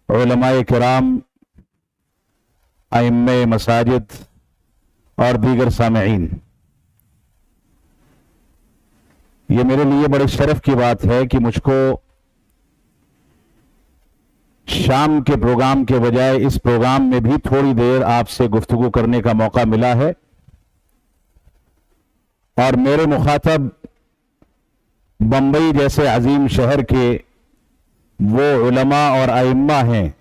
उलमाए किराम, आइम्मे मसाजिद और दीगर सामईन, ये मेरे लिए बड़े शर्फ की बात है कि मुझको शाम के प्रोग्राम के बजाय इस प्रोग्राम में भी थोड़ी देर आपसे गुफ्तगू करने का मौका मिला है। और मेरे मुखातब बंबई जैसे अजीम शहर के वो उलमा और आइम्मा हैं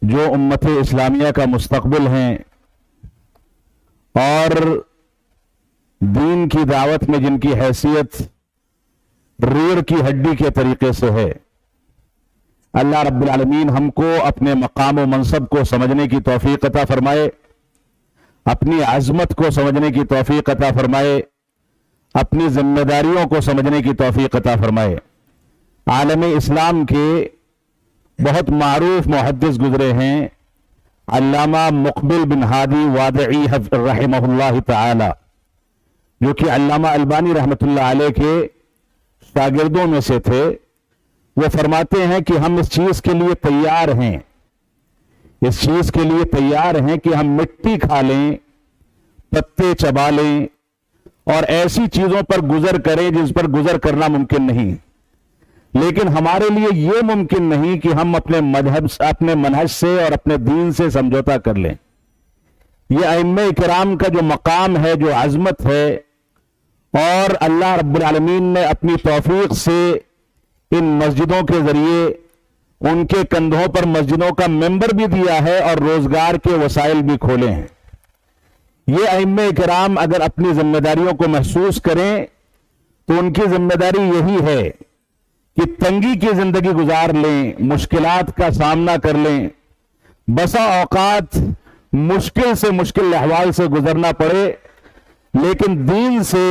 जो उम्मत इस्लामिया का मुस्तकबिल हैं और दीन की दावत में जिनकी हैसियत रीढ़ की हड्डी के तरीके से है। अल्लाह रब्बुल आलमीन हमको अपने मकाम व मनसब को समझने की तौफीक अता फरमाए, अपनी अज़मत को समझने की तौफीक अता फरमाए, अपनी जिम्मेदारियों को समझने की तौफीक अता फरमाए। आलम इस्लाम के बहुत मारूफ मुहद्दिस गुजरे हैं अल्लामा मुक़बिल बिन हादी वादई रहमहुल्लाह ताला, जो कि अल्लामा अलबानी रहमतुल्लाह अलैह के शागिर्दों में से थे। वो फरमाते हैं कि हम इस चीज के लिए तैयार हैं, इस चीज के लिए तैयार हैं कि हम मिट्टी खा लें, पत्ते चबा लें और ऐसी चीजों पर गुजर करें जिस पर गुजर करना मुमकिन नहीं, लेकिन हमारे लिए यह मुमकिन नहीं कि हम अपने मजहब, अपने मनहज से और अपने दीन से समझौता कर लें। यह अइम्मे किराम का जो मकाम है, जो अजमत है, और अल्लाह रब्बुल आलमीन ने अपनी तौफीक से इन मस्जिदों के जरिए उनके कंधों पर मस्जिदों का मेंबर भी दिया है और रोजगार के वसाइल भी खोले हैं। ये अइम्मे किराम अगर अपनी जिम्मेदारियों को महसूस करें तो उनकी जिम्मेदारी यही है कि तंगी की जिंदगी गुजार लें, मुश्किलात का सामना कर लें, बसा औकात मुश्किल से मुश्किल अहवाल से गुजरना पड़े, लेकिन दीन से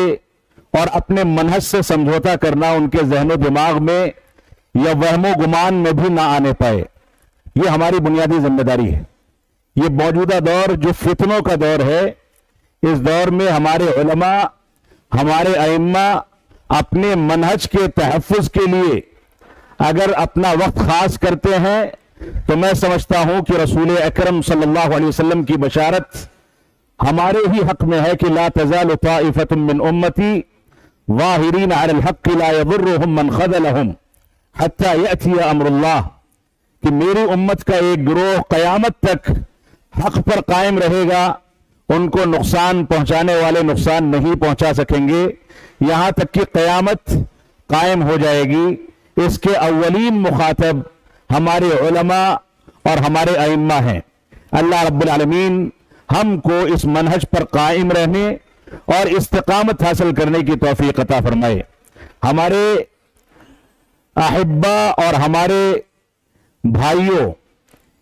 और अपने मनहज से समझौता करना उनके जहनो दिमाग में या वहमो गुमान में भी ना आने पाए। ये हमारी बुनियादी जिम्मेदारी है। ये मौजूदा दौर जो फितनों का दौर है, इस दौर में हमारे उलमा, हमारे अइम्मा अपने मनहज के तहफ़्फ़ुज़ के लिए अगर अपना वक्त खास करते हैं तो मैं समझता हूं कि रसूल अकरम सल्लल्लाहु अलैहि वसल्लम की बशारत हमारे ही हक में है कि ला तज़ालु ताइफ़तुम मिन उम्मती वाहिरीन अलल हक़्क़ि ला यज़ुर्रुहुम मन ख़ज़लहुम हत्ता यअतिय अम्रुल्लाह, कि मेरी उम्मत का एक गिरोह क़यामत तक हक पर कायम रहेगा, उनको नुकसान पहुंचाने वाले नुकसान नहीं पहुंचा सकेंगे, यहां तक कि क़यामत कायम हो जाएगी। इसके अव्वलीन मुखातब हमारे उलमा और हमारे अइम्मा हैं। अल्लाह रब्बुल आलमीन हमको इस मनहज पर कायम रहने और इस्तिकामत हासिल करने की तौफीक अता फरमाए। हमारे अहिब्बा और हमारे भाइयों,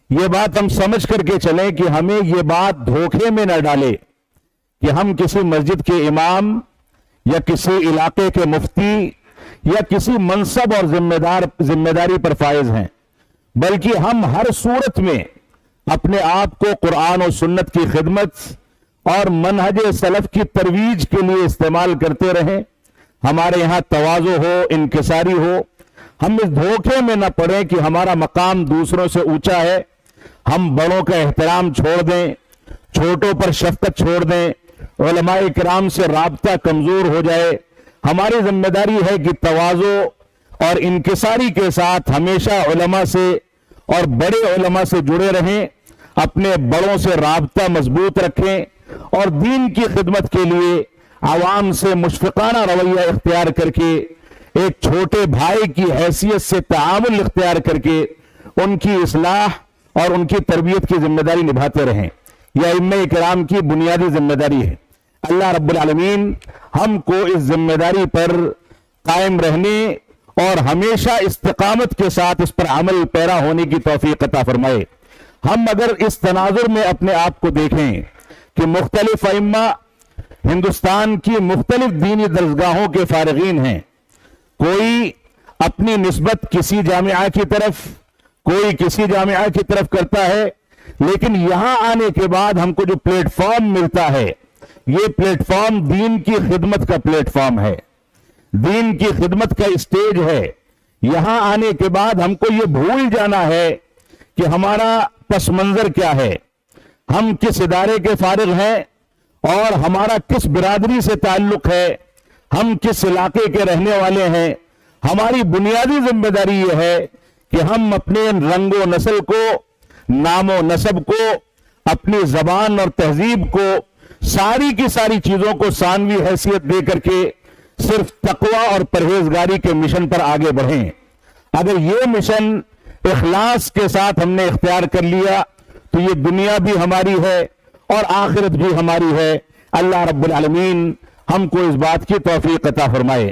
ये बात हम समझ करके चलें कि हमें ये बात धोखे में न डाले कि हम किसी मस्जिद के इमाम या किसी इलाके के मुफ्ती या किसी मनसब और जिम्मेदारी पर फायज हैं, बल्कि हम हर सूरत में अपने आप को कुरान और सुन्नत की खिदमत और मनहज सलफ की तरवीज के लिए इस्तेमाल करते रहें। हमारे यहां तवाज़ु हो, इनकिसारी हो, हम इस धोखे में न पड़े कि हमारा मकाम दूसरों से ऊंचा है, हम बड़ों का एहतराम छोड़ दें, छोटों पर शफकत छोड़ दें, उलमाए किराम से राब्ता कमजोर हो जाए। हमारी जिम्मेदारी है कि तवाज़ु और इनकिसारी के साथ हमेशा उलमा से और बड़े उलमा से जुड़े रहें, अपने बड़ों से राब्ता मजबूत रखें और दीन की खिदमत के लिए आवाम से मुशफ़िक़ाना रवैया इख्तियार करके, एक छोटे भाई की हैसियत से तामुल इख्तियार करके उनकी इस्लाह और उनकी तरबियत की जिम्मेदारी निभाते रहें। यह अइम्मे किराम की बुनियादी जिम्मेदारी है। अल्लाह रब्बुल आलमीन हमको इस जिम्मेदारी पर कायम रहने और हमेशा इस्तिकामत के साथ इस पर अमल पैरा होने की तौफीक अता फरमाए। हम अगर इस तनाजुर में अपने आप को देखें कि मुख्तलिफ अइम्मा हिंदुस्तान की मुख्तलिफ दीनी दरसगाहों के फारिगीन हैं, कोई अपनी निस्बत किसी जामिया की तरफ, कोई किसी जामिया की तरफ करता है, लेकिन यहां आने के बाद हमको जो प्लेटफॉर्म मिलता है, ये प्लेटफॉर्म दीन की खिदमत का प्लेटफॉर्म है, दीन की खिदमत का स्टेज है। یہاں آنے کے بعد ہم کو یہ بھول جانا ہے کہ ہمارا پس منظر کیا ہے، ہم کس ادارے کے فارغ ہیں اور ہمارا کس برادری سے تعلق ہے، ہم کس علاقے کے رہنے والے ہیں۔ ہماری بنیادی ذمہ داری یہ ہے کہ ہم اپنے رنگ و نسل کو، نام و نسب کو، اپنی زبان اور تہذیب کو، ساری کی ساری چیزوں کو ثانوی حیثیت دے کر کے صرف تقوی اور پرہیزگاری کے مشن پر آگے بڑھیں۔ اگر یہ مشن اخلاص کے ساتھ ہم نے اختیار کر لیا تو یہ دنیا بھی ہماری ہے اور آخرت بھی ہماری ہے۔ اللہ رب العالمین ہم کو اس بات کی توفیق عطا فرمائے۔